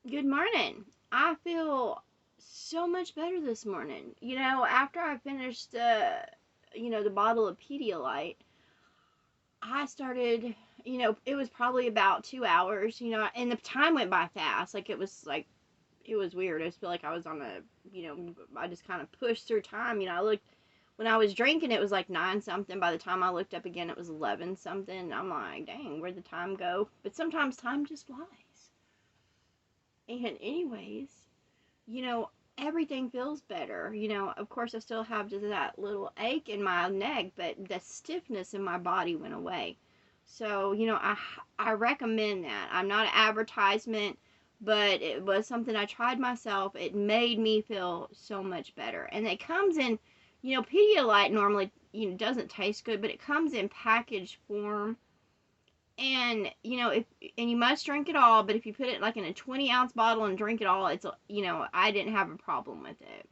Good morning. I feel so much better this morning. After I finished the bottle of Pedialyte, I started, it was probably about 2 hours, and the time went by fast. It was weird. I just feel like I was on I just kind of pushed through time. When I was drinking, it was like 9 something. By the time I looked up again, it was 11 something. I'm like, dang, where'd the time go? But sometimes time just flies. And, anyways, you know, everything feels better. Of course, I still have just that little ache in my neck, but the stiffness in my body went away. So, I recommend that. I'm not an advertisement, but it was something I tried myself. It made me feel so much better. And it comes in, Pedialyte normally, doesn't taste good, but it comes in packaged form, and if and you must drink it all, but if you put it like in a 20-ounce bottle and drink it all, I didn't have a problem with it.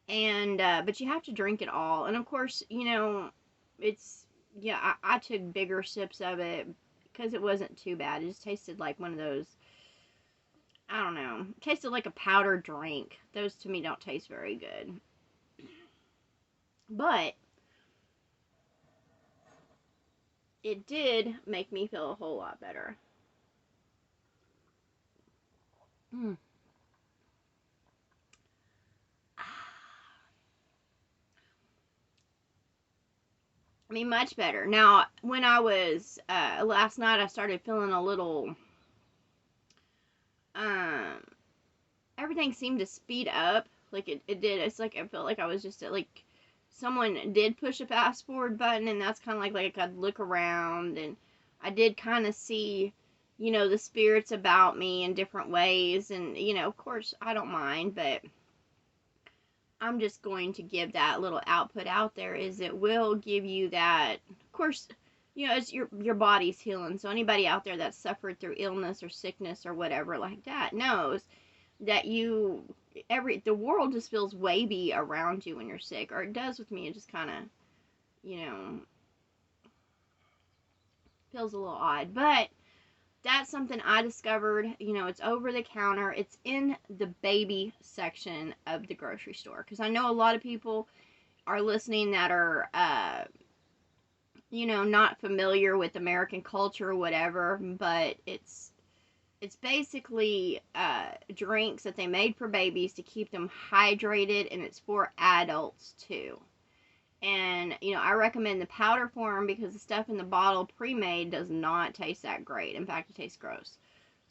And but you have to drink it all, and of course, it's yeah, I took bigger sips of it because it wasn't too bad. It just tasted like one of those, I don't know, it tasted like a powdered drink. Those to me don't taste very good, but it did make me feel a whole lot better. Mm. I mean, much better. Now, when I was last night, I started feeling a little. Um, Everything seemed to speed up. Like it did. It's like I felt like I was just like someone did push a fast forward button, and that's kind of like I'd look around, and I did kind of see, the spirits about me in different ways, and of course, I don't mind, but I'm just going to give that little output out there. Is it will give you that, of course, it's your body's healing. So anybody out there that's suffered through illness or sickness or whatever like that knows that the world just feels wavy around you when you're sick, or it does with me. It just kind of, you know feels a little odd, but that's something I discovered. It's over the counter. It's in the baby section of the grocery store, because I know a lot of people are listening that are not familiar with American culture or whatever, but it's basically drinks that they made for babies to keep them hydrated, and it's for adults too. And I recommend the powder form because the stuff in the bottle pre-made does not taste that great. In fact, it tastes gross.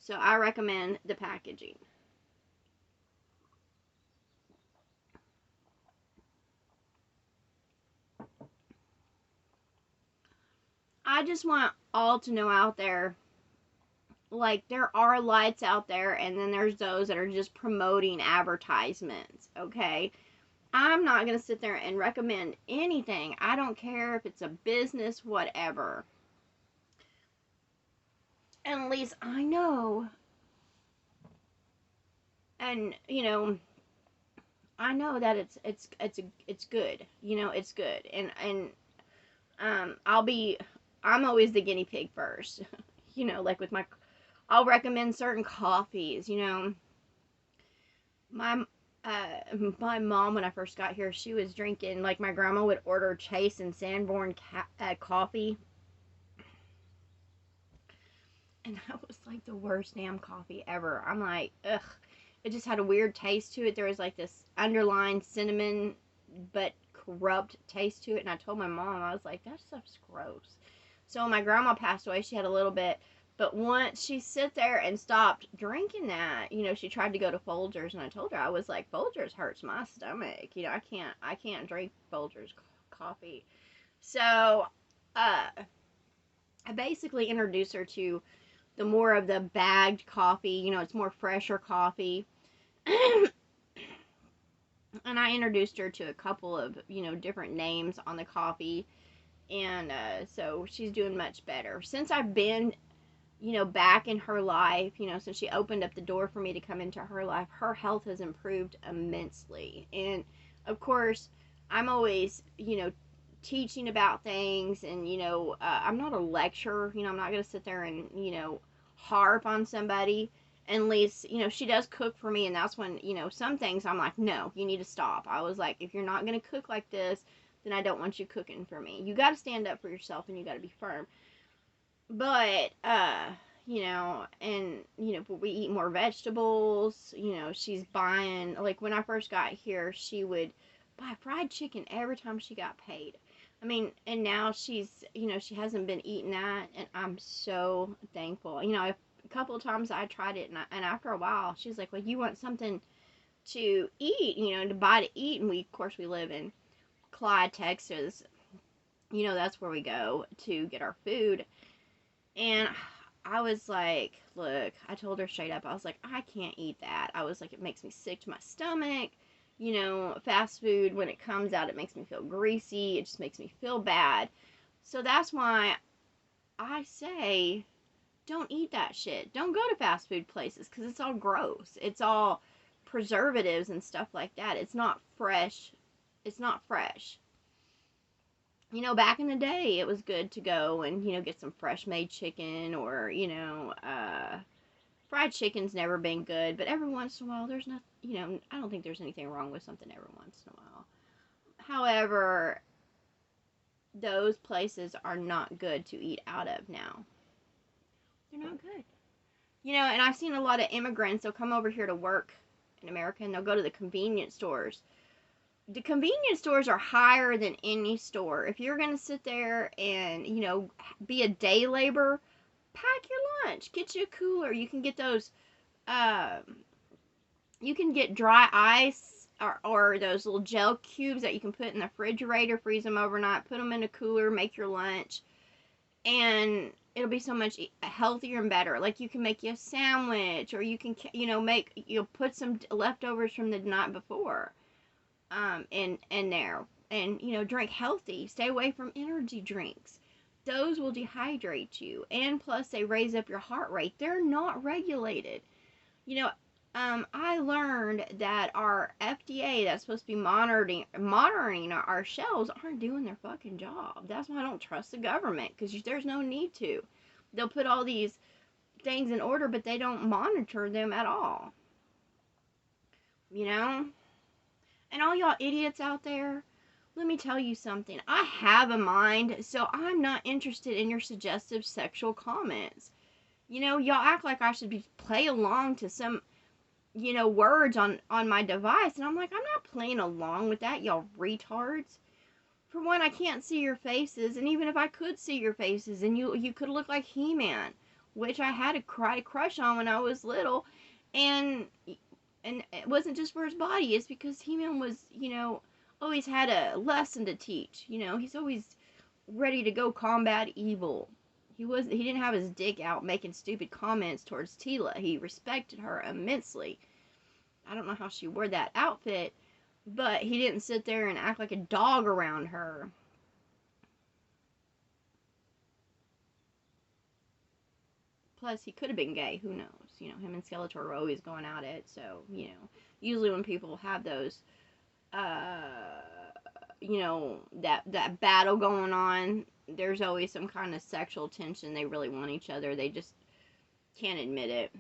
So I recommend the packaging. I just want all to know out there, like, there are lights out there, and then there's those that are just promoting advertisements, okay? I'm not going to sit there and recommend anything. I don't care if it's a business, whatever. And at least I know, and I know that it's good. It's good. And I'm always the guinea pig first. Like with I'll recommend certain coffees. My my mom, when I first got here, she was drinking, like, my grandma would order Chase and Sanborn coffee, and that was like the worst damn coffee ever. I'm like, ugh. It just had a weird taste to it. There was like this underlying cinnamon but corrupt taste to it, and I told my mom, I was like, that stuff's gross. So when my grandma passed away, she had a little bit, but once she sit there and stopped drinking that, she tried to go to Folgers, and I told her, I was like, Folgers hurts my stomach. I can't drink Folgers coffee. So I basically introduced her to the more of the bagged coffee. It's more fresher coffee. And I introduced her to a couple of, different names on the coffee. And so she's doing much better. Since I've been, back in her life, since she opened up the door for me to come into her life, her health has improved immensely. And of course, I'm always, teaching about things, and I'm not a lecturer. I'm not going to sit there and harp on somebody. at least, you know, she does cook for me, and that's when, you know, some things I'm like, no, you need to stop. I was like, if you're not going to cook like this, then I don't want you cooking for me. You got to stand up for yourself, and you got to be firm. But, you know, and, you know, but we eat more vegetables. You know, she's buying, like, when I first got here, she would buy fried chicken every time she got paid. I mean, and now she's, you know, she hasn't been eating that, and I'm so thankful. You know, a couple of times I tried it, and after a while, she's like, well, you want something to eat, you know, to buy to eat, and we, of course, we live in Clyde, Texas. You know, that's where we go to get our food. And I was like, look, I told her straight up, I was like, I can't eat that. I was like, it makes me sick to my stomach. You know, fast food, when it comes out, it makes me feel greasy. It just makes me feel bad. So that's why I say, don't eat that shit. Don't go to fast food places because it's all gross. It's all preservatives and stuff like that. It's not fresh. It's not fresh. You know, back in the day, it was good to go and, you know, get some fresh made chicken or, you know, fried chicken's never been good, but every once in a while, there's not, you know, I don't think there's anything wrong with something every once in a while. However, those places are not good to eat out of now. They're not good. You know, and I've seen a lot of immigrants, they'll come over here to work in America and they'll go to the convenience stores. The convenience stores are higher than any store. If you're going to sit there and, you know, be a day laborer, pack your lunch. Get you a cooler. You can get those, you can get dry ice or those little gel cubes that you can put in the refrigerator, freeze them overnight, put them in a cooler, make your lunch, and it'll be so much healthier and better. Like you can make you a sandwich, or you can, you know, you'll put some leftovers from the night before in there, and, you know, drink healthy. Stay away from energy drinks. Those will dehydrate you, and plus they raise up your heart rate. They're not regulated. You know, I learned that our FDA that's supposed to be monitoring our shelves aren't doing their fucking job. That's why I don't trust the government, because there's no need to. They'll put all these things in order, but they don't monitor them at all. You know? And all y'all idiots out there, let me tell you something. I have a mind, so I'm not interested in your suggestive sexual comments. You know, y'all act like I should be play along to some, you know, words on my device, and I'm like, I'm not playing along with that, y'all retards. For one, I can't see your faces, and even if I could see your faces, and you could look like He-Man, which I had a crush on when I was little, and it wasn't just for his body, it's because He-Man was, you know, always had a lesson to teach. You know, he's always ready to go combat evil. He didn't have his dick out making stupid comments towards Teela. He respected her immensely. I don't know how she wore that outfit, but he didn't sit there and act like a dog around her. Plus, he could have been gay. Who knows? You know, him and Skeletor were always going at it. So, you know, usually when people have those, uh, you know, that battle going on, there's always some kind of sexual tension. They really want each other. They just can't admit it.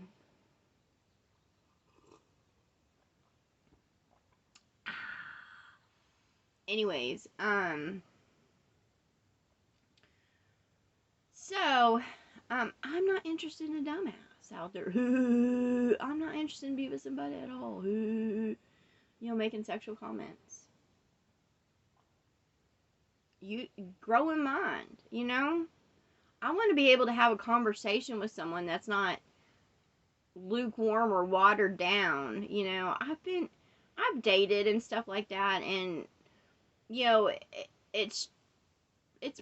Anyways, so, I'm not interested in a dumbass out there. I'm not interested in Beavis and Butthead at all. You know, making sexual comments. You grow in mind, you know? I want to be able to have a conversation with someone that's not lukewarm or watered down. You know, I've dated and stuff like that, and, you know, it's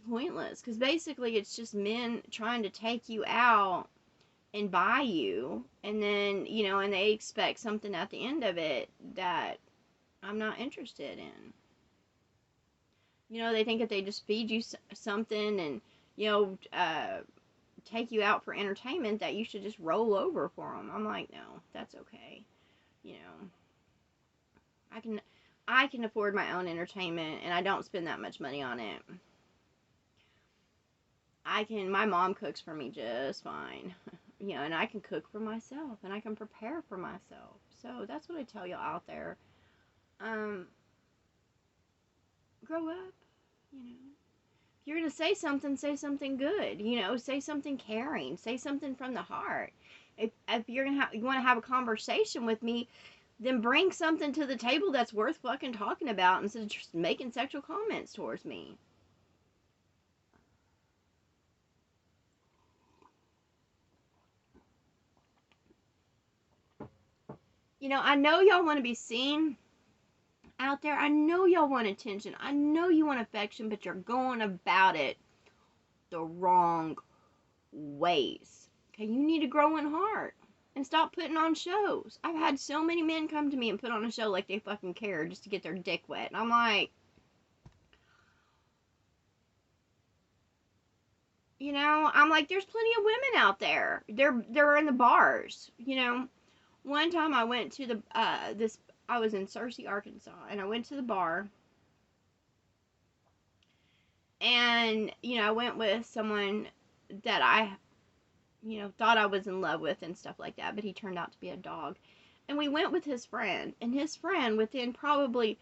pointless, because basically it's just men trying to take you out and buy you, and then, you know, and they expect something at the end of it that I'm not interested in. You know, they think if they just feed you something and, you know, take you out for entertainment, that you should just roll over for them. I'm like, no, that's okay. You know, I can afford my own entertainment, and I don't spend that much money on it. My mom cooks for me just fine. and I can cook for myself and I can prepare for myself. So that's what I tell y'all out there. Um, grow up, you know. If you're gonna say something good. Say something caring. Say something from the heart. If you're gonna you want to have a conversation with me, then bring something to the table that's worth fucking talking about instead of just making sexual comments towards me. I know y'all want to be seen out there. I know y'all want attention. I know you want affection, but you're going about it the wrong ways. Okay, you need to grow in heart and stop putting on shows. I've had so many men come to me and put on a show like they fucking care just to get their dick wet. And I'm like, there's plenty of women out there. They're in the bars. One time I went to the this I was in Searcy, Arkansas, and I went to the bar, and I went with someone that I thought I was in love with and stuff like that, but he turned out to be a dog. And we went with his friend, and his friend within probably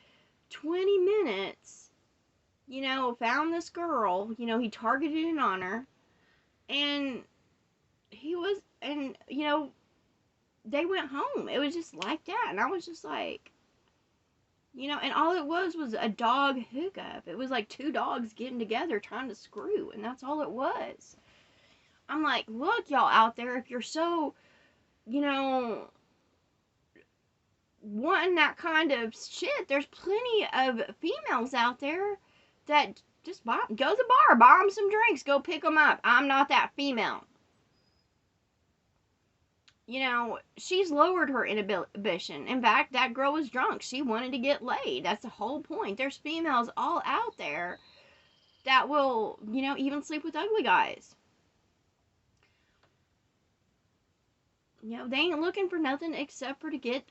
20 minutes, found this girl, he targeted it on her, and they went home. It was just like that, and I was just like, and all it was a dog hookup. It was like two dogs getting together trying to screw, and that's all it was. I'm like, look, y'all out there, if you're so, wanting that kind of shit, there's plenty of females out there that just go to the bar, buy them some drinks, go pick them up. I'm not that female. She's lowered her inhibition. In fact, that girl was drunk. She wanted to get laid. That's the whole point. There's females all out there that will, even sleep with ugly guys. They ain't looking for nothing except for to get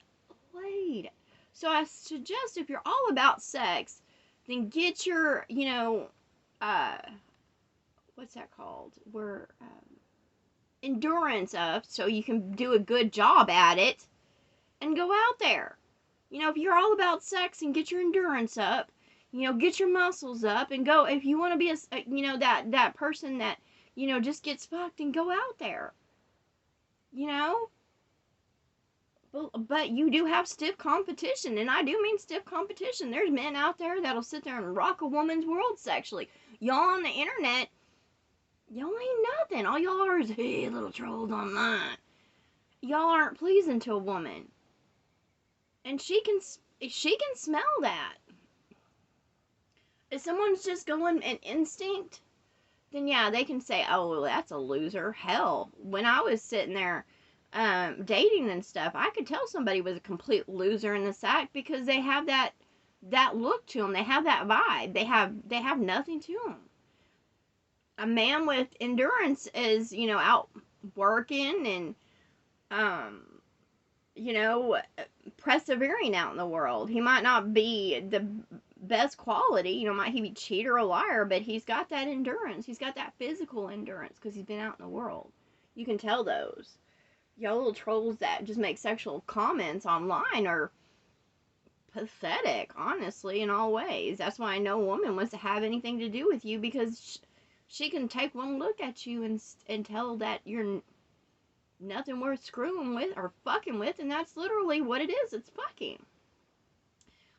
laid. So I suggest if you're all about sex, then get your, what's that called? Endurance up so you can do a good job at it and go out there. If you're all about sex, and get your endurance up, get your muscles up and go. If you want to be that person that, just gets fucked, and go out there. But you do have stiff competition, and I do mean stiff competition. There's men out there that'll sit there and rock a woman's world sexually. Y'all on the internet, y'all ain't nothing. All y'all are is, hey, little trolls online. Y'all aren't pleasing to a woman. And she can smell that. If someone's just going an instinct, then yeah, they can say, oh, well, that's a loser. Hell, when I was sitting there dating and stuff, I could tell somebody was a complete loser in the sack because they have that look to them. They have that vibe. They have nothing to them. A man with endurance is, out working and, persevering out in the world. He might not be the best quality, might he be cheat or a liar, but he's got that endurance. He's got that physical endurance because he's been out in the world. You can tell those. Y'all little trolls that just make sexual comments online are pathetic, honestly, in all ways. That's why no woman wants to have anything to do with you, because she can take one look at you and tell that you're nothing worth screwing with or fucking with, and that's literally what it is. It's fucking.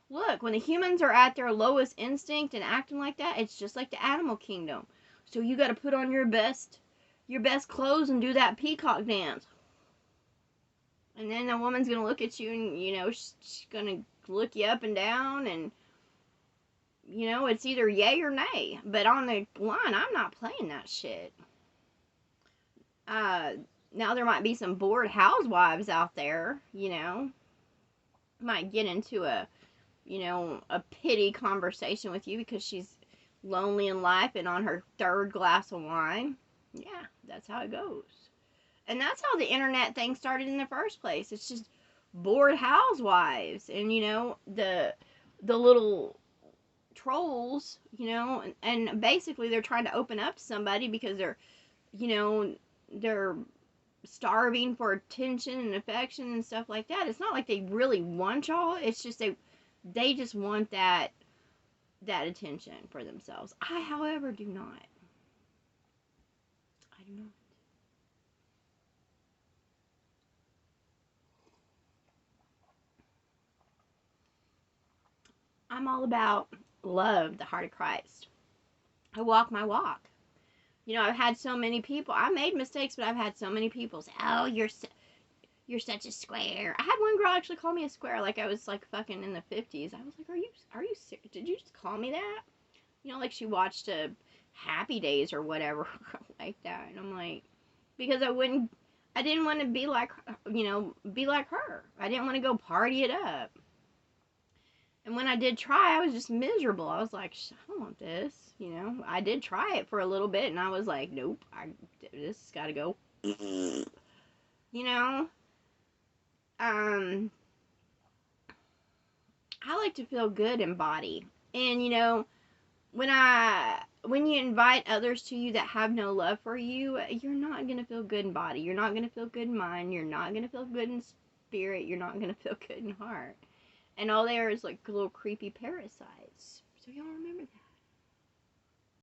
Look, when the humans are at their lowest instinct and acting like that, it's just like the animal kingdom. So you gotta put on your best clothes and do that peacock dance. And then a woman's gonna look at you and, she's gonna look you up and down, and, it's either yay or nay. But on the line, I'm not playing that shit. Now there might be some bored housewives out there, might get into a pity conversation with you because she's lonely in life and on her third glass of wine. Yeah, that's how it goes. And that's how the internet thing started in the first place. It's just bored housewives and, the little trolls, and basically they're trying to open up to somebody because they're starving for attention and affection and stuff like that. It's not like they really want y'all. It's just they just want that attention for themselves. I, however, do not. I do not. I'm all about love, the heart of Christ. I walk my walk. You know, I've had so many people. I made mistakes, but I've had so many people say, "Oh, you're such a square." I had one girl actually call me a square, like I was like fucking in the 50s. I was like, "Are you serious? Did you just call me that?" You know, like she watched a Happy Days or whatever like that, and I'm like, because I didn't want to be like, be like her. I didn't want to go party it up. And when I did try, I was just miserable. I was like, I don't want this. You know, I did try it for a little bit, and I was like, nope, this has got to go. You know, um, I like to feel good in body, and when you invite others to you that have no love for you, you're not gonna feel good in body. You're not gonna feel good in mind. You're not gonna feel good in spirit. You're not gonna feel good in heart. And all they are is like little creepy parasites. So y'all remember that.